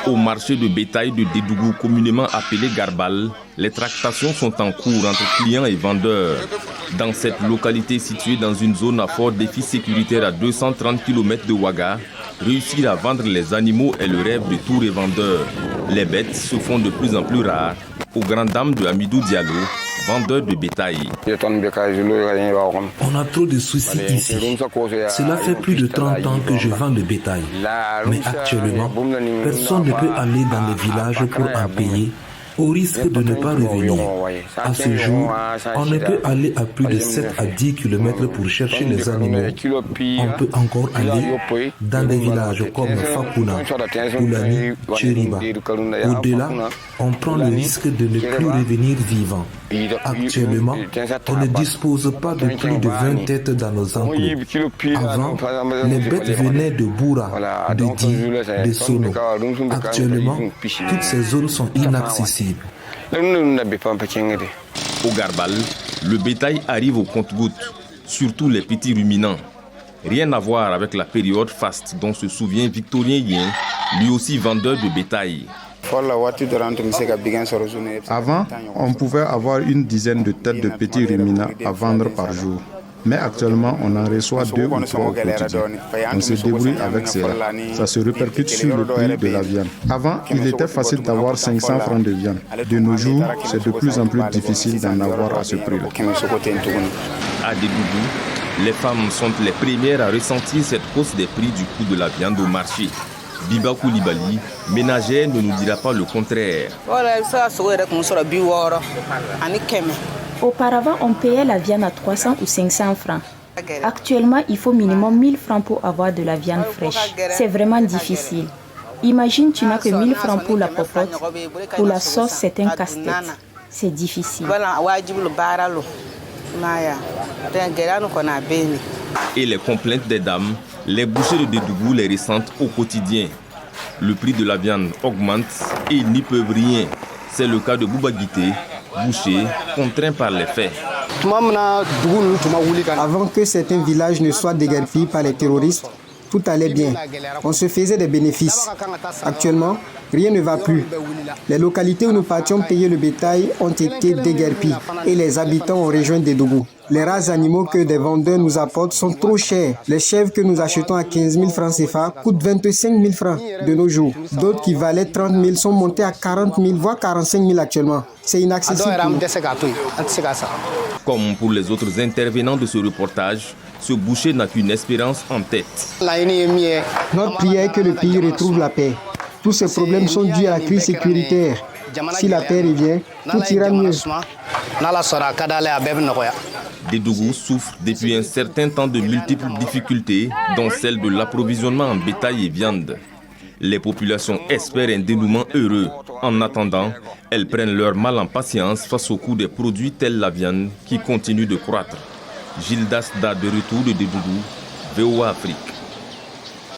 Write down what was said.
Au marché de bétail de Dédougou, communément appelé Garbal, les tractations sont en cours entre clients et vendeurs. Dans cette localité située dans une zone à fort défi sécuritaire à 230 km de Ouaga, réussir à vendre les animaux est le rêve de tous les vendeurs. Les bêtes se font de plus en plus rares, aux grandes dames de Hamidou Diallo, vendeur de bétail. On a trop de soucis ici. Cela fait plus de 30 ans que je vends le bétail. Mais actuellement, personne ne peut aller dans les villages pour en payer, au risque de ne pas revenir. À ce jour, on ne peut aller à plus de 7 à 10 km pour chercher les animaux. On peut encore aller dans des villages comme Fakuna, Oulani, Chériba. Au-delà, on prend le risque de ne plus revenir vivant. Actuellement, on ne dispose pas de plus de 20 têtes dans nos enclos. Avant, les bêtes venaient de Boura, de Di, de Sono. Actuellement, toutes ces zones sont inaccessibles. Au Garbal, le bétail arrive au compte-gouttes, surtout les petits ruminants. Rien à voir avec la période faste dont se souvient Victorien Yen, lui aussi vendeur de bétail. Avant, on pouvait avoir une dizaine de têtes de petits ruminants à vendre par jour. Mais actuellement, on en reçoit 2 ou 3 au quotidien. On se débrouille avec cela. Ça se répercute sur le prix de la viande. Avant, il était facile d'avoir 500 francs de viande. De nos jours, c'est de plus en plus difficile d'en avoir à ce prix-là. À Dédougou, les femmes sont les premières à ressentir cette hausse des prix du coût de la viande au marché. Biba Koulibaly, ménagère, ne nous dira pas le contraire. Auparavant, on payait la viande à 300 ou 500 francs. Actuellement, il faut minimum 1000 francs pour avoir de la viande fraîche. C'est vraiment difficile. Imagine, tu n'as que 1000 francs pour la popote. Pour la sauce, c'est un casse-tête. C'est difficile. Et les complaintes des dames, les bouchers de Dédougou les ressentent au quotidien. Le prix de la viande augmente et ils n'y peuvent rien. C'est le cas de Bouba Guité, boucher, contraint par les faits. Avant que certains villages ne soient déguerpis par les terroristes, tout allait bien. On se faisait des bénéfices. Actuellement, rien ne va plus. Les localités où nous partions payer le bétail ont été déguerpies et les habitants ont rejoint Dédougou. Les rares animaux que des vendeurs nous apportent sont trop chers. Les chèvres que nous achetons à 15 000 francs CFA coûtent 25 000 francs de nos jours. D'autres qui valaient 30 000 sont montés à 40 000, voire 45 000 actuellement. C'est inaccessible. Comme pour les autres intervenants de ce reportage, ce boucher n'a qu'une espérance en tête. Notre prière est que le pays retrouve la paix. Tous ces problèmes sont dus à la crise sécuritaire. Si la paix revient, tout ira mieux. Dédougou souffre depuis un certain temps de multiples difficultés, dont celle de l'approvisionnement en bétail et viande. Les populations espèrent un dénouement heureux. En attendant, elles prennent leur mal en patience face au coût des produits tels la viande qui continue de croître. Gildas Da de retour de Dédougou, VOA Afrique.